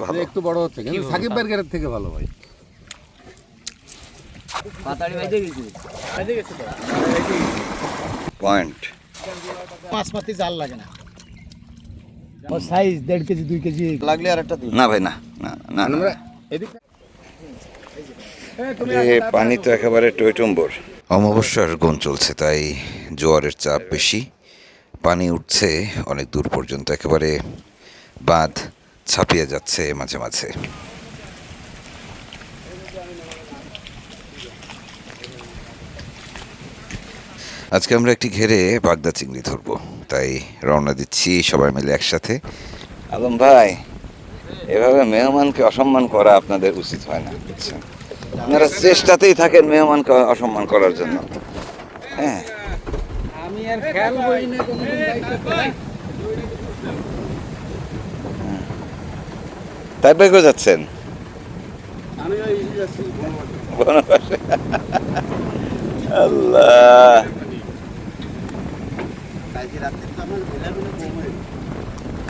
ভালো একটু বড় হচ্ছে কিন্তু সাকিব ভাইয়ের ঘেরের থেকে ভালো ভাই। পয়েন্ট মাছ মারতে জাল লাগে না, ও সাইজ 1.5 কেজি 2 কেজি লাগলে আর একটা দিন না ভাই, না না না আমরা পানি তো একেবারে টইটুম্বর। অমাবস্যার গুণ চলছে, তাই জোয়ারের চাপ বেশি, পানি উঠছে অনেক দূর পর্যন্ত, একেবারে বাঁধ ছাপিয়ে যাচ্ছে মাঝে মাঝে। আজকে আমরা একটি ঘেরে বাগদা চিংড়ি ধরবো, তাই রওনা দিচ্ছি সবাই মিলে একসাথে। আলম ভাই, এভাবে মেহমানকে অসম্মান করা আপনাদের উচিত হয় না, বুঝছেন? আপনারা চেষ্টাতেই থাকেন মেহমানকে অসম্মান করার জন্য। হ্যাঁ, আমি আর খেয়াল করি না কোনদিন তাই ভাই কোথায় যাচ্ছেন? আমি ওই যাচ্ছি বনবাসে। আল্লাহ, কালকে রাতে তো আমার বেলাগুলো কম হয়ে গেছে।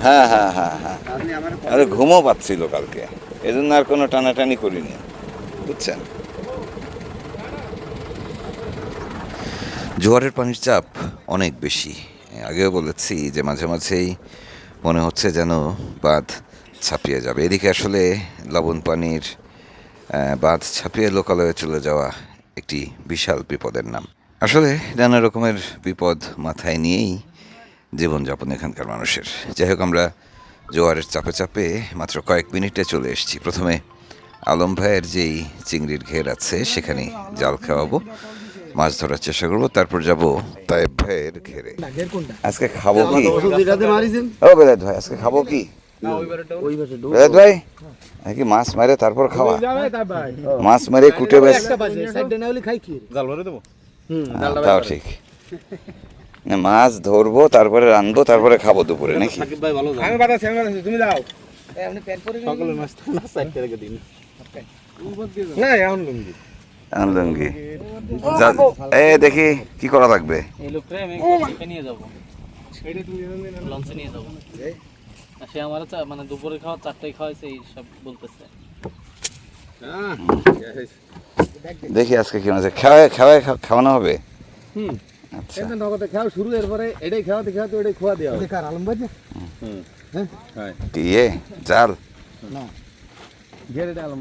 হ্যাঁ হ্যাঁ হ্যাঁ হ্যাঁ, আপনি আমার আরে ঘুমও পাচ্ছিল কালকে, এজন্য আর কোনো টানাটানি করিনি, বুঝছেন? জোয়ারের পানির চাপ অনেক বেশি, আগেও বলেছি যে মাঝে মাঝেই মনে হচ্ছে যেন বাঁধ ছাপিয়ে যাবে। এদিকে আসলে লবণ পানির বাঁধ ছাপিয়ে লোকালয়ে চলে যাওয়া একটি বিশাল বিপদের নাম। আসলে নানা রকমের বিপদ মাথায় নিয়েই জীবনযাপন এখানকার মানুষের। যাই হোক, আমরা জোয়ারের চাপে চাপে মাত্র কয়েক মিনিটে চলে এসেছি। প্রথমে আলম ভাইয়ের যেই চিংড়ির ঘের আছে সেখানে জাল খাওয়াবো, মাছ ধরার চেষ্টা করবো, তারপর যাব তাইব ভাইয়ের ঘেরে। আজকে খাবো কি? ও বেলায়েত ভাই, আজকে খাবো কি? বেলায়েত ভাই, কি মাছ মারে তারপর খাওয়া? মাছ মারে কুটে বেশ, তাও ঠিক। মাছ ধরবো, তারপরে রানবো, তারপরে খাবো দুপুরে, নাকি? তুমি যাও সকলের মাছ না সাইডে রেখে দিন না এখন লুঙ্গি লুঙ্গি এ দেখি কি করা লাগবে। এই লোকটা আমি নিয়ে যাবো, লঞ্চে নিয়ে যাবো। সে আমার মানে দুপুরে খাওয়া 4টায় খাওয়াইছে, এই সব বলতেছে। দেখি আজকে কি মাঝে খাওয়ানো হবে। আচ্ছা, নগদে খাওয়া শুরু, এরপরে এটাই খাওয়াতে খাওয়াতে ওটাই খোয়া দেওয়া হবে। আলম ভাই ইয়ে জাল না ঘেরে ডালম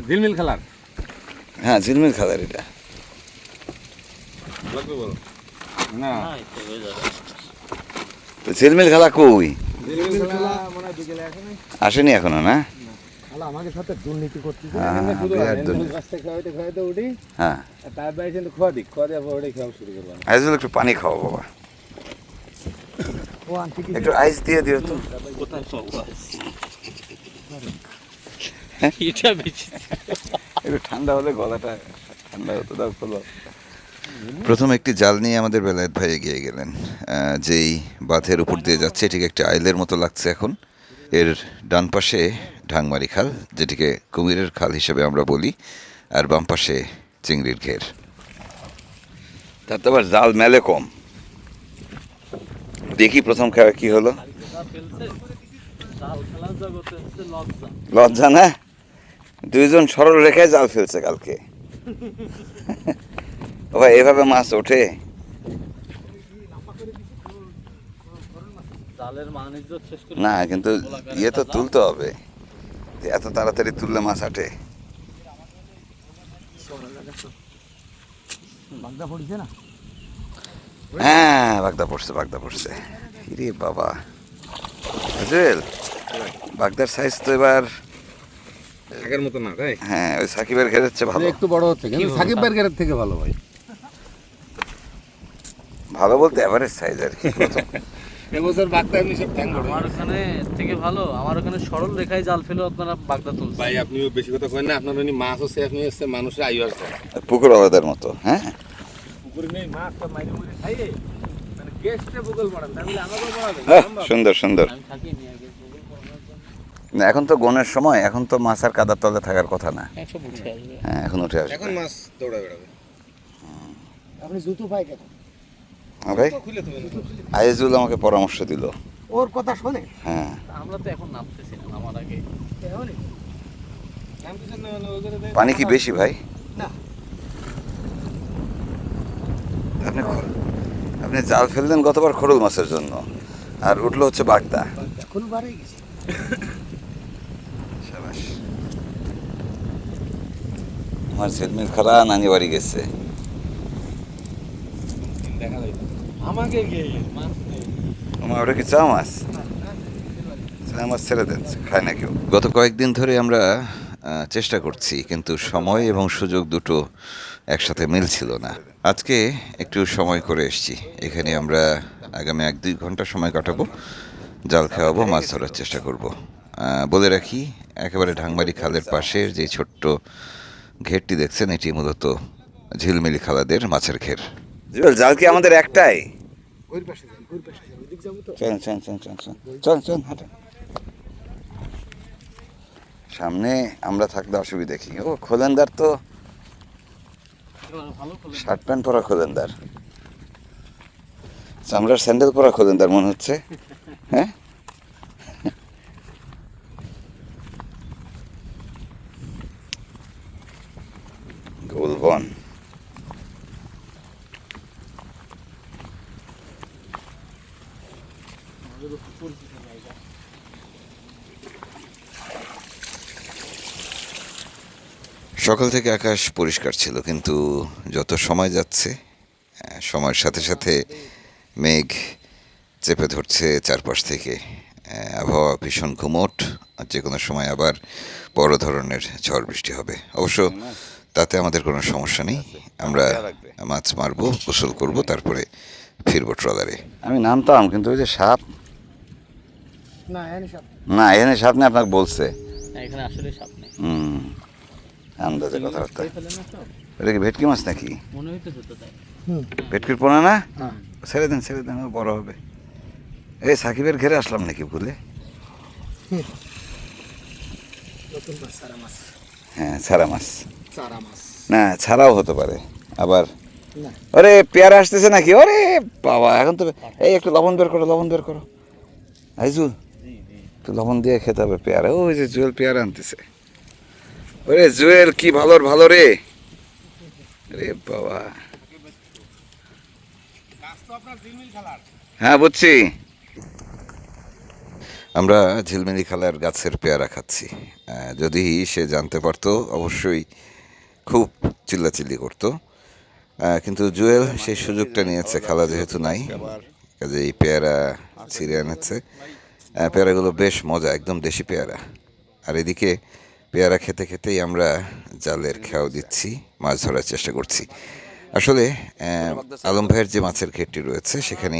ঝিলমিল খেলার। হ্যাঁ, ঝিলমিল খাদার এটা না তো ঝিলমিল খেলা কই ঝিলমিল খেলা মনে বিকেলে আসেনি এখনো, না? শালা আমাদের সাথে দুর্নীতি করতেছে। হ্যাঁ, বিরাট দুর্নীতি। খাওয়াইতে খাওয়াইতে উঠি, হ্যাঁ, তার বাইরে কিন্তু খোয়া দেওয়া ওটাই খাওয়া শুরু করবো। আইজুল একটু পানি খাও বাবা, একটু আইস দিয়ে দিও তো। কোথায় পাবো এটা বেশি একটু ঠান্ডা হলে গলাটা ঠান্ডা হতো, দাও খোলো। প্রথম একটি জাল নিয়ে আমাদের বেলায়েত ভাই এগিয়ে গেলেন। যেই বাঁধের উপর দিয়ে যাচ্ছে ঠিক একটি আইলের মতো লাগছে এখন। এর ডান পাশে ঢাংমারি খাল, যেটিকে কুমিরের খাল হিসেবে আমরা বলি, আর বাম পাশে চিংড়ির ঘের। তার তো আবার জাল মেলে কম। দেখি প্রথম খাওয়া কি হলো। লজ্জা না, দুইজন সরল রেখায় জাল ফেলছে কালকে। ভাই, এভাবে মাছ ওঠে? না, কিন্তু ইয়ে তো তুলতে হবে, এত তাড়াতাড়ি তুললে মাছ আটে। হ্যাঁ, বাগদা পড়ছে। ইরে বাবা, বুঝলেন বাগদার সাইজ তো এবার আগের মতো না, তাই? হ্যাঁ, ওই সাকিবের ঘেরের চেয়ে ভালো, একটু বড় হচ্ছে কিন্তু সাকিব ভাইয়ের ঘেরের থেকে ভালো ভাই। ভালো বলতে এভারেজ সাইজ আর কি। এবছর বাগদা এমনি সব ট্যাং বড়। আমার ওখানে থেকে ভালো, আমার ওখানে সরল রেখায় জাল ফেলেও আপনারা বাগদা তুলছেন। ভাই আপনিও বেশি কথা করেন না, আপনার ওই মাছ হচ্ছে, আপনি হচ্ছে মানুষের আয়ু আছে। পুকুর আলাদার মতো। হ্যাঁ, পুকুরে নেই মাছ, তো মাইরে মুড়ে খাইয়ে মানে গেস্টে বুগল পড়ান, তাহলে আমাকেও পড়াবে। সুন্দর সুন্দর। আমি থাকি নি আগে গুগল করার জন্য। না, এখন তো গনের সময়, এখন তো মাছ আর কাদার তলে থাকার কথা না। সব উঠে আসবে। হ্যাঁ, এখন উঠে আসবে। এখন মাছ দৌড়ে বেড়াবে। আপনি জুতো পাই কেন? হ্যাঁ ভাই, আইজুল আমাকে পরামর্শ দিল। ওর কথা শোনে। হ্যাঁ, আমরা তো এখন নামতেছি না, নামার আগে পানি কি বেশি ভাই? না। আপনি আপনি জাল ফেললেন গতবার খোরল মাছের জন্য, আর উঠলো হচ্ছে বাগদা। এখন বাড়ে গেছে। শাবাশ। আমার ঝিলমিল খালা নানি বাড়ি গেছে। আমাকে গিয়ে আমার ওটা কি চা মাছ? চা মাছ ছেড়ে দেন, খায় না কেউ। গত কয়েকদিন ধরে আমরা চেষ্টা করছি, কিন্তু সময় এবং সুযোগ দুটো একসাথে মিলছিল না। আজকে একটু সময় করে এসেছি এখানে। আমরা আগামী 1-2 ঘন্টা সময় কাটাবো, জাল খাওয়াবো, মাছ ধরার চেষ্টা করব। বলে রাখি, একেবারে ঢাংমারি খালের পাশের যে ছোট্ট ঘেরটি দেখছেন, এটি মূলত ঝিলমিলি খালাদের মাছের ঘের। জাল কি আমাদের একটাই? ওই পাশে যাই, ওই পাশে যাই, ওদিক যাবো তো। চল চল চল চল চল চল চল হাঁটেন। সামনে আমরা থাকলে অসুবিধা কি? ও খোলেন্দার তো ভালো খোলে। শার্ট প্যান্ট পরা খোলেন্দার, চামড়ার স্যান্ডেল পরা খোলেন্দার মনে হচ্ছে। হ্যাঁ, গোলবন। সকাল থেকে আকাশ পরিষ্কার ছিল, কিন্তু যত সময় যাচ্ছে সময়ের সাথে সাথে মেঘ চেপে ধরছে চারপাশ থেকে। আবহাওয়া ভীষণ গুমোট, আর যে কোনো সময় আবার বড় ধরনের ঝড় বৃষ্টি হবে। অবশ্য তাতে আমাদের কোনো সমস্যা নেই। আমরা মাছ মারবো, গোসল করব, তারপরে ফিরবো ট্রলারে। আমি নামতাম, কিন্তু ওই যে সাপ। না, এনে সব না, এখানে সাপ নেই, আপনাকে বলছে। না, এখানে আসলে সাপ নেই। আন্দাজে কথাবার্তা। খেয়ে ফেলে না তো? এটা কি ভেটকি মাছ নাকি? মনে হইতেছে তো তাই। ভেটকির পোনা না? হ্যাঁ। ছেড়ে দেন ছেড়ে দেন, ও বড় হবে। এই সাকিবের ঘেরে আসলাম নাকি ভুলে? নতুন মাছ, সারা মাছ। হ্যাঁ, ছাড়া মাছ। সারা মাছ। না, ছাড়াও হতে পারে আবার। না। আরে পেয়ারা আসতেছে নাকি? ওরে বাবা, এখন তো এই একটু লবণ বের করো, লবণ বের করো। আইজুল, একটু লবণ দিয়ে খেতে হবে পেয়ারা। ওই যে জুয়েল পেয়ারা আনতেছে। ওরে জুয়েল, কি ভালোর ভালো রে। রে বাবা, হ্যাঁ বুঝছি। আমরা ঝিলমিলি খালার গাছের পেয়ারা খাচ্ছি। যদি সে জানতে পারতো অবশ্যই খুব চিল্লাচিল্লি করতো, কিন্তু জুয়েল সেই সুযোগটা নিয়েছে। খালা যেহেতু নাই, কাজে এই পেয়ারা ছিঁড়ে এনেছে। পেয়ারাগুলো বেশ মজা, একদম দেশি পেয়ারা। আর এদিকে পেয়ারা খেতে খেতেই আমরা জালের খেয়াও দিচ্ছি, মাছ ধরার চেষ্টা করছি। আসলে আলম ভাইয়ের যে মাছের ঘেরটি রয়েছে, সেখানে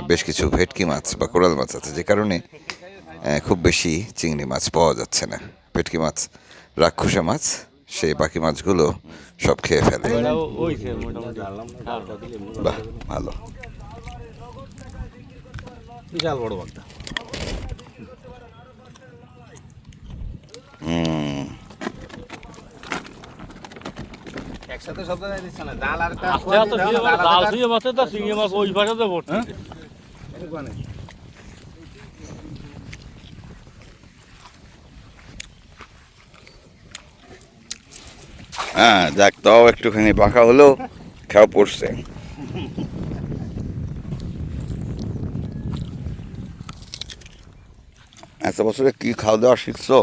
বেশ কিছু ভেটকি মাছ বা কোরাল মাছ আছে, যে কারণে খুব বেশি চিংড়ি মাছ পাওয়া যাচ্ছে না। ভেটকি মাছ রাক্ষসা মাছ, সেই বাকি মাছগুলো সব খেয়ে ফেলে। বাহ, ভালো। বিশাল বড় বাগদা। একসাথে সব জায়গায় দিচ্ছে না, জাল আর একটা জাল দিয়ে মাছে তো চিংড়ি মাছ ওই পাশে তো ভর্তি। হ্যাঁ, যাক, তাও একটুখানি বাঁকা হলেও খেয়া পড়ছে। এত বছরে কি খাওয়া দাওয়া শিখছো?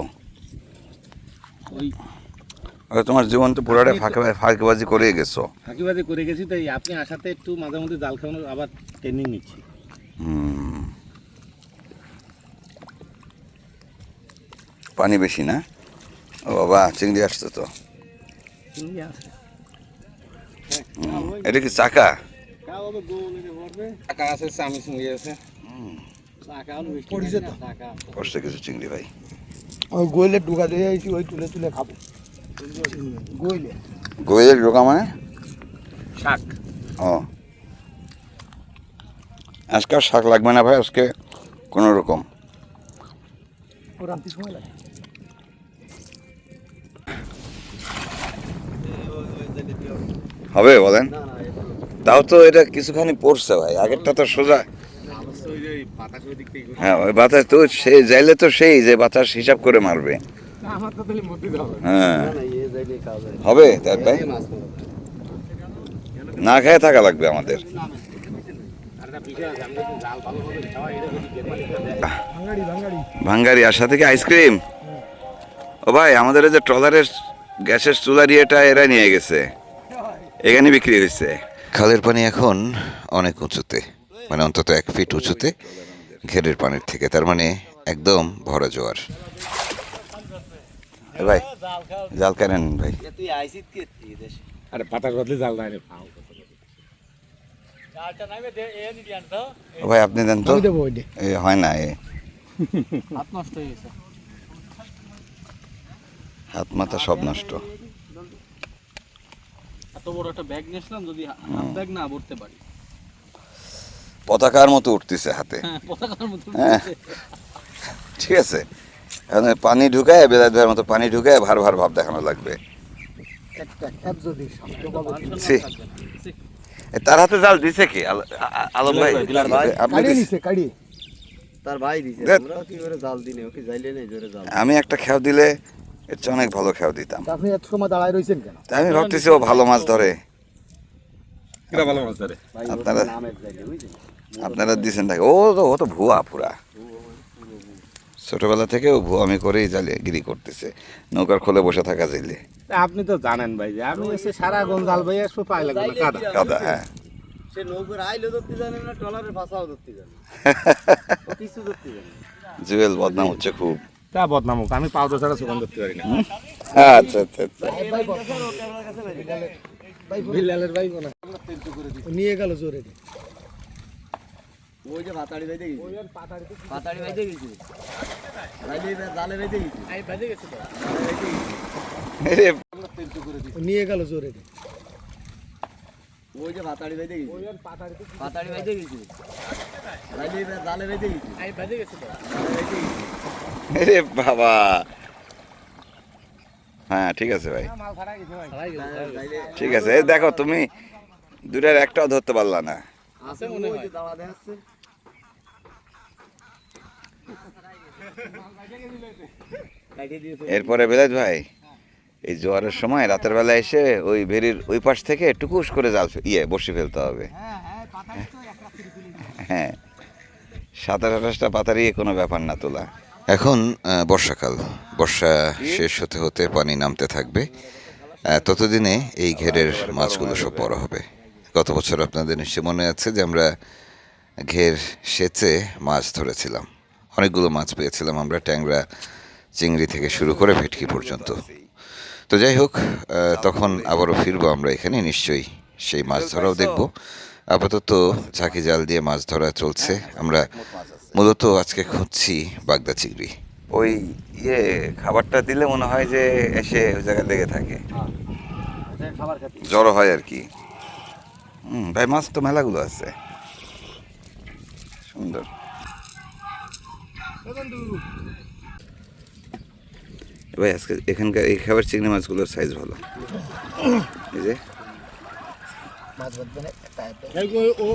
তোমার জীবন তো পুরোটা ফাঁকিবাজি করে গেছো। ফাঁকিবাজি করে গেছি, তাই আপনি আসাতে একটু মাঝে মধ্যে জাল খাওয়ানোর আবার ট্রেনিং নিচ্ছি। পানি বেশি না? ও বাবা, চিংড়ি আসছে তো। এটা কি চাকা? টাকা আছে, চামি চিংড়ি আছে। পড়ছে কিছু চিংড়ি ভাই। ওই গোয়েলে ঢুকা দিয়ে আইছি, ওই তুলে তুলে খাবো। গোয়েলে গোয়েলের ডোকা মানে? শাক। ও, আজকে আর শাক লাগবে না ভাই, আজকে কোনো রকম। ও রান্তি সময় লাগে। হবে বলেন? না, তাও তো এটা কিছুখানি পড়ছে ভাই, আগেরটা তো সোজা। হ্যাঁ ওই বাতাস তো সে যাইলে তো সেই যে বাতাস হিসাব করে মারবে। হ্যাঁ হবে তাই ভাই, না খেয়ে থাকা লাগবে আমাদের। ভাঙ্গারি আর সাথে কি আইসক্রিম? ও ভাই আমাদের এই যে ট্রলারের গ্যাসের চুলার ইয়েটা এরা নিয়ে গেছে, এখানে বিক্রি হয়েছে। খালের পানি এখন অনেক উঁচুতে, মানে অন্তত 1 ফিট উঁচুতে ঘেরের পানির থেকে, তার মানে একদম ভরা জোয়ার। এ ভাই জাল কেনেন ভাই। তুই আইছিস কি দেশ আরে পাতার বদলে জাল নাই রে। চালটা নাইবে দে এ নি দিয়ান তো ও ভাই আপনি দেন তো, এ হয় না, এ হাত নষ্ট হয়ে গেছে। হাত মাথা সব নষ্ট। এত বড় একটা ব্যাগ নিয়েছিলাম, যদি হাফ ব্যাগ না ভরতে পারি। পতাকার মতো উঠতেছে হাতে। হ্যাঁ পতাকার মতো। হ্যাঁ ঠিক আছে, এখন পানি ঢুকায় বেলায় ভাইয়ের মতো পানি ঢুকায় ভার ভার ভাব দেখানো লাগবে। ছি, এ তার হাতে জাল দিছে কি আলম ভাই? আপনি দিছে? তার ভাই দিছে, দেখ। আমরা কি করে জাল দিনে ওকে যাইলে নেই জোরে জাল। আমি একটা খেয়াও দিলে এর চেয়ে অনেক ভালো খেয়াও দিতাম। আপনি এত সময় দাঁড়ায় রয়েছেন কেন? তাই আমি ভাবতেছি ও ভালো মাছ ধরে। কিরা ভালো মাছ ধরে। ভাই আপনারা- নামের যাইলে বুঝছেন। আপনারা দিচ্ছেন থাকে, ও তো ভুয়া পুরা। ছোটবেলা থেকে ও ভুয়া আমি করেই জালে গিরি করতেছে, নৌকার খোলে বসে থাকা যাইলে আপনি তো জানেন ভাই যে আমি এসে সারা গন জাল ভাই একশো পাই লাগবে না কাদা। কাদা। হ্যাঁ সে নৌকার আইলেও ধরতে জানে না, ট্রলারের ভাষাও ধরতে জানে না। ও কিছু ধরতে জানে না। জুয়েল বদনাম হচ্ছে খুব। তা বদনাম হোক, আমি পাউডার ছাড়া সুগন্ধ ধরতে পারি না। আচ্ছা আচ্ছা আচ্ছা। বিল্লালের ভাই কোন নিয়ে গেল জোরে। ওই যে ভাতাড়ি বাইতে গেছে, পাতাড়ি বাইতে গেছে, জালে বাইতে গেছে, আই বাজে গেছে তো। এরে নিয়ে গেল জোরে। ওই যে ভাতাড়ি বাইতে গেছে, পাতাড়ি বাইতে গেছে, জালে বাইতে গেছে, আই বাজে গেছে তো। জালে বাইতে গেছে। এরে বাবা। হ্যাঁ ঠিক আছে ভাই, সারাই গেছে। ঠিক আছে। এই দেখো তুমি দুটার একটাও ধরতে পারলা না। আছে মনে হয়, ওই যে দাওয়া দেখাচ্ছে। কাটিয়ে দিয়েছে। এরপরে বেলায়েত ভাই এই জোয়ারের সময় রাতের বেলা এসে ওই ভেরির ওই পাশ থেকে টুকুস করে জাল বসে ফেলতে হবে। হ্যাঁ 27-28টা পাতারিয়ে কোনো ব্যাপার না তোলা। এখন বর্ষাকাল, বর্ষা শেষ হতে হতে পানি নামতে থাকবে। ততদিনে এই ঘেরের মাছগুলো সব বড় হবে। গত বছর আপনাদের নিশ্চয়ই মনে আছে যে আমরা ঘের সেচে মাছ ধরেছিলাম, অনেকগুলো মাছ পেয়েছিলাম আমরা, ট্যাংরা চিংড়ি থেকে শুরু করে ভেটকি পর্যন্ত। তো যাই হোক, তখন আবারও ফিরবো আমরা এখানে, নিশ্চয়ই সেই মাছ ধরাও দেখব। আপাতত ঝাঁকি জাল দিয়ে মাছ ধরা চলছে। আমরা মূলত আজকে খুঁজছি বাগদা চিংড়ি। ওই খাবারটা দিলে মনে হয় যে এসে ওই জায়গায় লেগে থাকে, খাবার খাতে জড়ো হয় আর কি। ভাই মাছ তো মেলাগুলো আছে, সুন্দর। ভাই আজকে এখানকার এই খাবার চিংড়ি মাছগুলোর সাইজ ভালো। এই যে মাছ বাঁধবে না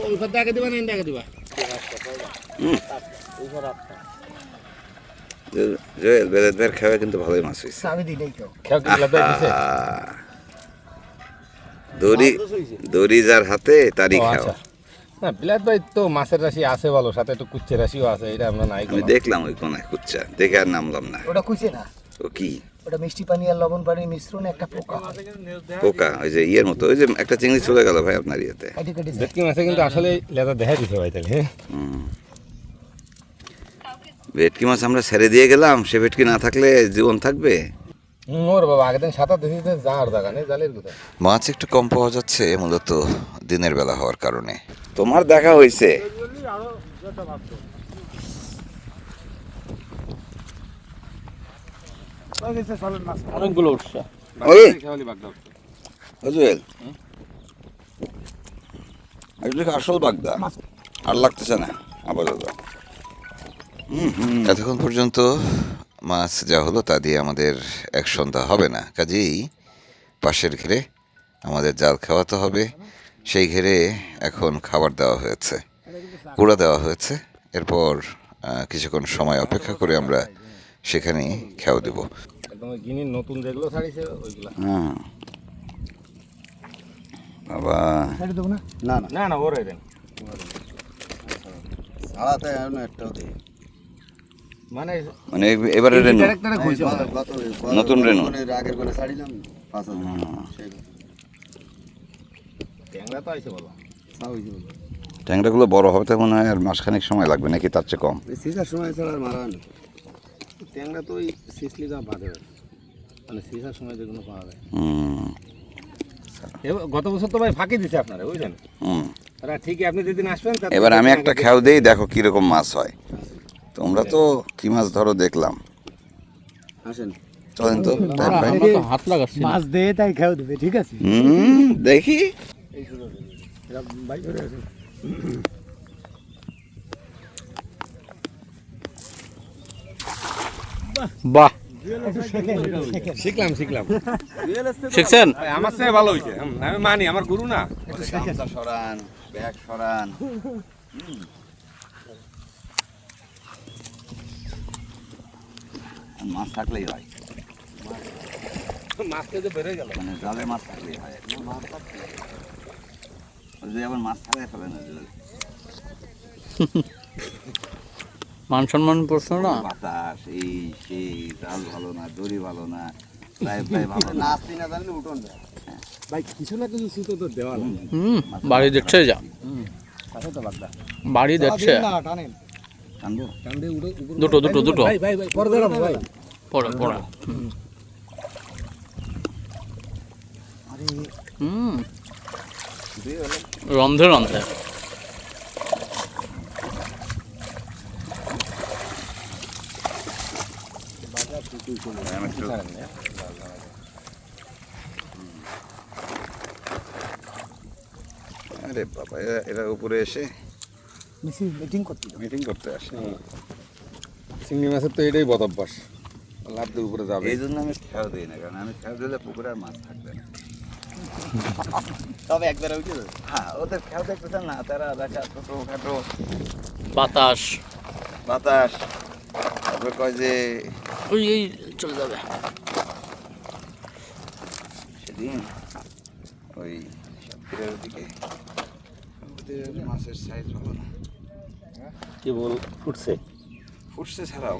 ওই কথা আগে দিবা না আগে দিবা। জয়েল বেলায়েত ভাইয়ের খাওয়া কিন্তু ভালোই মাছ হয়েছে। আমি দিই নাই কেউ। খেয়াল করে দিছে। দড়ি দড়ি যার হাতে তারই খাওয়া। না বিলাত ভাই তো মাছের রাশি আছে ভালো, সাথে একটু কুচ্ছের রাশিও আছে, এটা আমরা নাই আমি দেখলাম ওই কোনায় কুচ্চা, দেখে আর নামলাম না। ওটা কুইছে না, ও কি ওটা মিষ্টি পানি আর লবণ পানির মিশ্রণে একটা পোকা হয়। পোকা, ওই যে ইয়ের মতো, ওই যে একটা চিংড়ি চলে গেল ভাই আপনার ইয়েতে। কাটি কাটি যায়। ভেটকি মাছে কিন্তু আসলে লেদা দেখা দিতে ভাই তাহলে। ভেটকি মাছ আমরা ছেড়ে দিয়ে গেলাম, সে ভেটকি না থাকলে জীবন থাকবে? ওর বাবা আগের দিন সাঁতার দিতে যাওয়ার জায়গা নেই, জালের কোথায়। মাছ একটু কম পাওয়া যাচ্ছে মূলত দিনের বেলা হওয়ার কারণে। তোমার দেখা হয়েছে? অনেকগুলো উঠছে। ওই খেয়ালি বাগদা। জুয়েল, এটা আসল বাগদা, আর লাগতেছে না আপাতত। এতক্ষণ পর্যন্ত মাছ যা হলো তা দিয়ে আমাদের এক সন্ধ্যা হবে না, কাজেই পাশের ঘিরে আমাদের জাল খাওয়াতে হবে, সেই ঘেরে এখন খাবার দেওয়া হয়েছে, কুড়া দেওয়া হয়েছে। এরপর কিছুক্ষণ সময় অপেক্ষা করে আমরা সেখানে খেয়াও দেব। একদম গিনির নতুন যেগুলো ছাড়িছে ওইগুলা। হুম, বাবা ছেড়ে দেবো না? না না না না ওরে দেন। সারাতে এখন একটাও দেই মানে মানে এবারে রেনু ক্যারেক্টারে খুঁজছে নতুন রেনু। আগের কোনে ছাড়িলাম 5000 সেই ট্যাংরা তো আইছে বলো। সাউ হইছে বলে ট্যাংরাগুলো বড় হবে তো মনে হয় আর মাসখানেক সময় লাগবে নাকি তার চেয়ে কম? এই সিজার সময় ছাড়া আর মারা না। ট্যাংরা তো ওই সিসলি যা বাঁধে মানে সিসার সময় যেগুলো পাওয়া যায়। হুম গত বছর তো ভাই ফাঁকি দিছে আপনারা বুঝলেন। হুম। ঠিকই আপনি যেদিন আসবেন এবার আমি একটা খেয়াও দেই, দেখো কিরকম মাছ হয়। তোমরা তো কি মাছ ধরো দেখলাম, আসেন চলেন তো তাই ভাই। আমরা তো হাত লাগাচ্ছি না। মাছ দিয়ে তাই খেয়ে দেবে, ঠিক আছে? দেখি বাহ, শিখলাম শিখছেন? আমার চেয়ে ভালো হয়েছে। আমি মানি আমার গুরু না। গামছা সরান, ব্যাগ সরান। মাছ থাকলেই হয়, মাছটা যে বেড়ে গেল। মানে জালে মাছ থাকলেই হয়। যদি আবার মাছ থাকে ফেলে না জালে। মান সম্মান প্রশ্ন না। বাতাস এই সেই, জাল ভালো না, দড়ি ভালো না, প্রায় প্রায় ভালো না। নাচতে না জানলে উঠোন যায় ভাই কিছু না কিছু সুতো তো দেওয়া লাগে। বাড়ি দেখছে যা, কাছে তো বাগদা। বাড়ি দেখছে। না, টানেন। টানবো? কান্দে উড়ে উপরে। দুটো দুটো দুটো ভাই ভাই ভাই পরে দাঁড়াবো ভাই। পড়ে পড়ে। হুম, রন্ধে রন্ধে। আরে বাবা, এরা উপরে এসে মিটিং করতে মিটিং করতে আসে। চিংড়ি মাছের তো এটাই বদ অভ্যাস, লাভ দিয়ে উপরে যাবে। এই জন্য আমি খেয়াল দিই না, কারণ আমি খেয়াল দিলে পুকুরে আর মাছ থাকবে না। তবে একবার উঠে যাবে হ্যাঁ, ওদের খেয়াল দেখতেছেন না, তারা দেখা ছোটোখাটো বাতাস বাতাস, তারপরে কয় যে ওই এই চলে যাবে। সেদিন ওই সাতক্ষীরার দিকে ওদের মাছের সাইজ ভালো না, কি বল উঠছে। ফুটছে ছাড়াও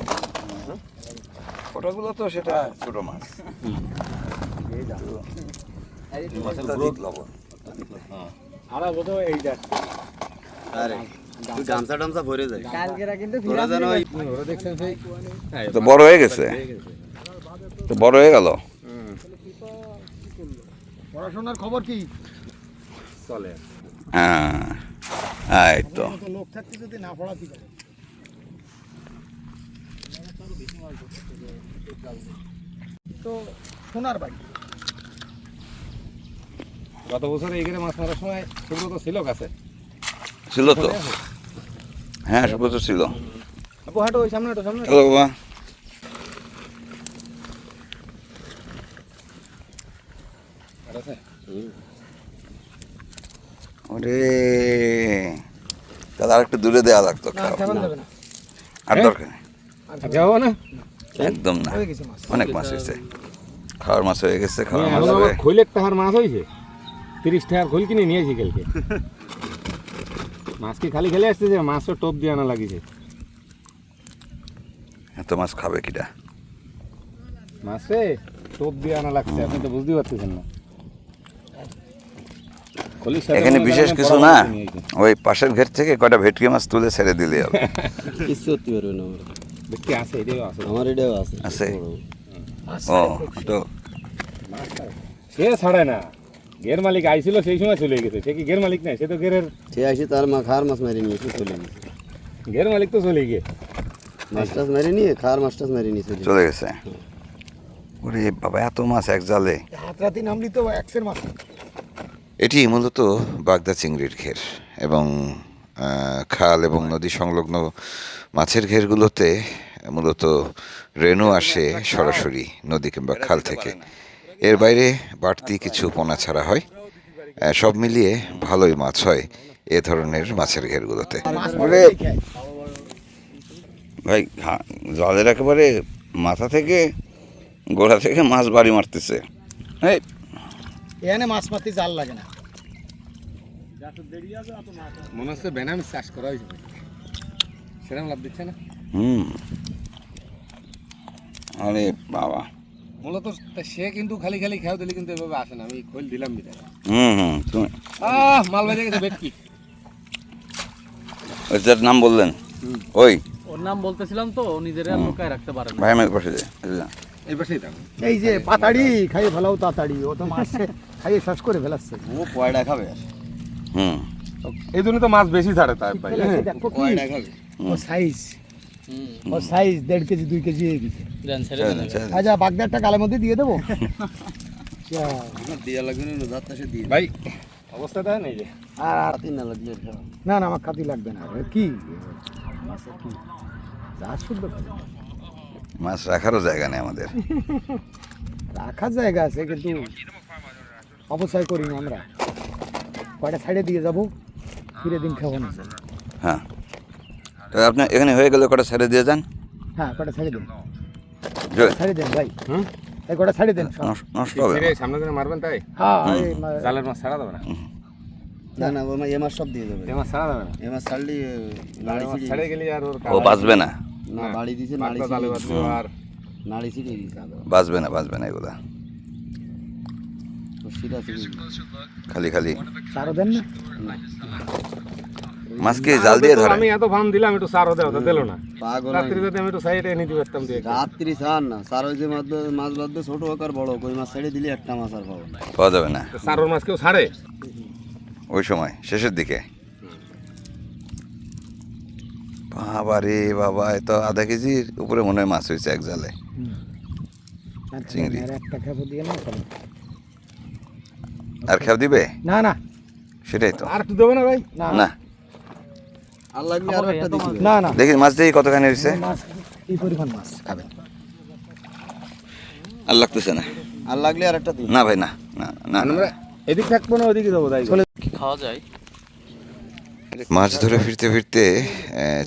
ফটোগুলো তো সেটা ছোট মাছ। অত্যাধিক লবণ। আর বোধহয় এই যাচ্ছে। আরে তুই গামছা টামছা ভরে যায় তোরা যেন ওই ওরা দেখছেন সেই তো বড় হয়ে গেছে, তো বড় হয়ে গেল। পড়াশোনার খবর কি? চলে। হ্যাঁ, এই তো তো লোক থাকতে যদি না পড়াতে পারে। তো সোনার বাড়ি গত বছর এইখানে মাছ মারার সময় সুব্রত ছিল কাছে। ছিল তো, হ্যাঁ সুব্রত ছিল। আপু হাঁটো, ওই সামনে হাঁটো, সামনে হাঁটো। চলো বাবা। ওরে, তাহলে আর একটু দূরে দেওয়া লাগতো না, কেমন যাবে না? আর দরকার নেই। যাবো না। একদম না, হয়ে গেছে মাছ। অনেক মাছ হয়েছে, খাওয়ার মাছ হয়ে গেছে, খাওয়ার মাছ এখন হবে। আমার খৈলের টাকার মাছ হয়েছে, 30 টাকার খৈল কিনে নিয়েছি কালকে। মাছ কি খালি খেলে আসছে, যে মাছও টোপ দিয়ে আনা লাগিছে। এত মাছ খাবে কিটা? মাছে টোপ দিয়ে আনা লাগছে, আপনি তো বুঝতে পারতেছেন না। খলির সাথে এখানে মনে বিশেষ করেন কিছু বড় না, মাছ নিয়েছি। ওই পাশের ঘের থেকে কয়টা ভেটকি মাছ তুলে ছেড়ে দিলে হবে। কিছু করতে পারবে না আমার দেখতে আছে, এটাও আছে। আমার এটাও আছে আছে? মাছ ও খায় তো সে ছাড়ায় না, ঘের মালিক আইছিল সেই সময় চলে গেছে। সে কি ঘের মালিক নাই? সে তো ঘেরের সে আসি তার খার মাছ মেরে নিয়েছে চলে গেছে ঘের মালিক তো চলে গিয়ে। মাছ টাছ মেরে নিয়ে খার মাছ টাছ মেরে নিয়ে চলে চলে গেছে। ওরে বাবা, এত মাছ এক জালে! হাত রাতি নামলি তো একশের মাছ। এটি মূলত বাগদা চিংড়ির ঘের, এবং খাল এবং নদী সংলগ্ন মাছের ঘেরগুলোতে মূলত রেণু আসে সরাসরি নদী কিংবা খাল থেকে। এর বাইরে বাড়তি কিছু পোনা ছাড়া হয়, সব মিলিয়ে ভালোই মাছ হয় এ ধরনের মাছের ঘেরগুলোতে। মাছ পড়লেই খায়। ভাই জলের একেবারে মাথা থেকে গোড়া থেকে মাছ বাড়ি মারতেছে। এই এখানে মাছ মারতে জাল লাগে না। মনে হচ্ছে বেনামি চাষ করা হয়েছে সেরকম লাভ দিচ্ছে না। আরে বাবা, মূলত সে কিন্তু খালি খালি খেয়াও দিলে কিন্তু এভাবে আসে না, আমি খোল দিলাম বিদায়। তুমি মাল বেজে গেছে ভেটকি। ওইটার নাম বললেন? ওই ওর নাম বলতেছিলাম তো, ও নিজেরা লুকায় রাখতে পারে না। ভাই আমার পাশে যে এই পাশেই থাকো। এই যে পাতাড়ি খাইয়ে ফেলাও তাড়াতাড়ি, ও তো মাছ খাইয়ে শেষ করে ফেলাচ্ছে। ও কয়টা খাবে আর? হুম এই জন্য তো মাছ বেশি ছাড়ে তাই পাই। দেখো কি কয়টা খাবে? ও সাইজ, হুম, ও সাইজ 1.5 কেজি 2 কেজি হয়ে গেছে। দেন ছেড়ে ছেড়ে দেন। দেন, ছেড়ে দেন। আচ্ছা বাগদারটা গালের মধ্যে দিয়ে দেবো। আমার দিয়া লাগবে না, যাত্রা সে দিয়ে ভাই অবস্থা দেয় না এই যে। আর তিন নালা দিয়ে খাওয়া। না না আমার খাতি লাগবে না। এ কি মাছের কি যা শুদ্ধ খাবে। মাছ রাখারও জায়গা নেই আমাদের। রাখার জায়গা আছে কিন্তু অপচয় করি না আমরা। কয়টা সাইডে দিয়ে যাবো, ফিরে দিন খাবো না। হ্যাঁ, তো আপনার এখানে হয়ে গেলে কটা ছেড়ে দিয়ে যান। হ্যাঁ কয়টা সাইডে দেন, যে- সাইডে দেন ভাই। এই কয়টা সাইডে দেন সব। নষ্ট হবে ফিরে সামনে দিনে মারবেন তাই হ্যাঁ জালের মাছ ছাড়া দেবে না। না না, ওই এ মাছ সব দিয়ে দেবে। এই মাছ ছাড়া দেবে না। এ মাছ ছাড়লি নাড়ি মাছ ছিঁড়ে ছেড়ে গেলে আর ওর ও বাঁচবে না, না বাড়ি দিছে, নাড়ি বাচ্চা জালে ছিঁড়ে বাঁচবে আর নাড়ি ছিঁড়ে দিছে আদা। বাঁচবে না, বাঁচবে না এগুলা। তো শিরা ছিঁড়ে খালি খালি চারও দেন না। মাছ কি জাল দিয়ে ধরে? আমি এত ফার্ম দিলাম, একটু সার হতে হতে দিল না। পাগল রাত্রি যদি আমি একটু সাইডে নিতে পারতাম দিয়ে। রাত্রি ছাড় না, সার ওই যে মাছ বাঁধবে ছোট হোক আর বড় হোক, ওই মাছ ছেড়ে দিলে একটা মাছ আর পাবো না। পাওয়া যাবে না সারোর মাছ কেউ ছাড়ে? ওই সময় শেষের দিকে। বাবা রে বাবা, এ তো আধা কেজির উপরে মনে হয় মাছ হয়েছে এক জালে। আর চিংড়ি। আর একটা খাবো দিয়ে না চলো। আর খেয়াল দিবে? না না সেটাই তো। আর একটু দেবে না ভাই? না না আর লাগলে আর একটা দিতে হবে। না না দেখি মাছ দেখি কতখানি হয়েছে। মাছ এই পরিমাণ মাছ খাবেন। আর লাগতেছে না। আর লাগলে আর একটা দিতে না ভাই, না না না না। আমরা এদিক থাকবো না ওদিকে যাবো তাই? কি খাওয়া যায়? মাছ ধরে ফিরতে ফিরতে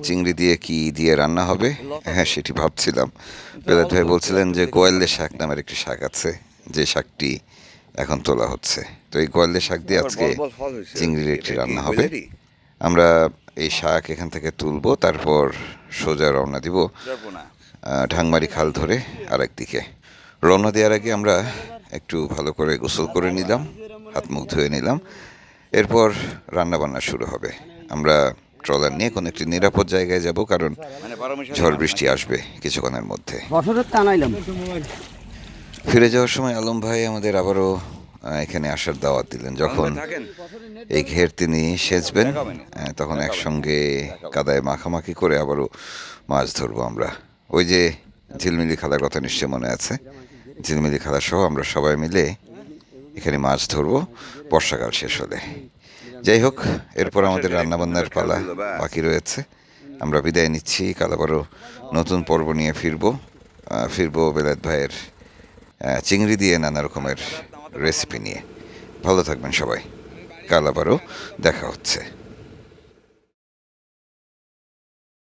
চিংড়ি দিয়ে কি দিয়ে রান্না হবে, হ্যাঁ সেটি ভাবছিলাম। বেলাত ভাই বলছিলেন যে গোয়ালদের শাক নামের একটি শাক আছে, যে শাকটি এখন তোলা হচ্ছে। তো এই গোয়ালদের শাক দিয়ে আজকে চিংড়ির একটি রান্না হবে। আমরা এই শাক এখান থেকে তুলবো, তারপর সোজা রওনা দিব ঢাংমারি খাল ধরে আরেক দিকে। রওনা দেওয়ার আগে আমরা একটু ভালো করে গোসল করে নিলাম, হাত মুখ ধুয়ে নিলাম। এরপর রান্নাবান্না শুরু হবে। আমরা ট্রলার নিয়ে কোনো একটি নিরাপদ জায়গায় যাব, কারণ ঝড় বৃষ্টি আসবে কিছুক্ষণের মধ্যে। বছরের টানাইলাম। ফিরে যাওয়ার সময় আলম ভাই আমাদের আবারও এখানে আসার দাওয়াত দিলেন। যখন এই ঘের তিনি সেচবেন, তখন একসঙ্গে কাদায় মাখামাখি করে আবারও মাছ ধরবো আমরা। ওই যে ঝিলমিলি খালার কথা নিশ্চয় মনে আছে, ঝিলমিলি খালা সহ আমরা সবাই মিলে এখানে মাছ ধরবো বর্ষাকাল শেষ হলে। যাই হোক, এরপর আমাদের রান্নাবান্নার পালা বাকি রয়েছে। আমরা বিদায় নিচ্ছি, কাল আবারও নতুন পর্ব নিয়ে ফিরবো বেলায়েত ভাইয়ের চিংড়ি দিয়ে নানা রকমের রেসিপি নিয়ে। ভালো থাকবেন সবাই, কাল আবারও দেখা হচ্ছে।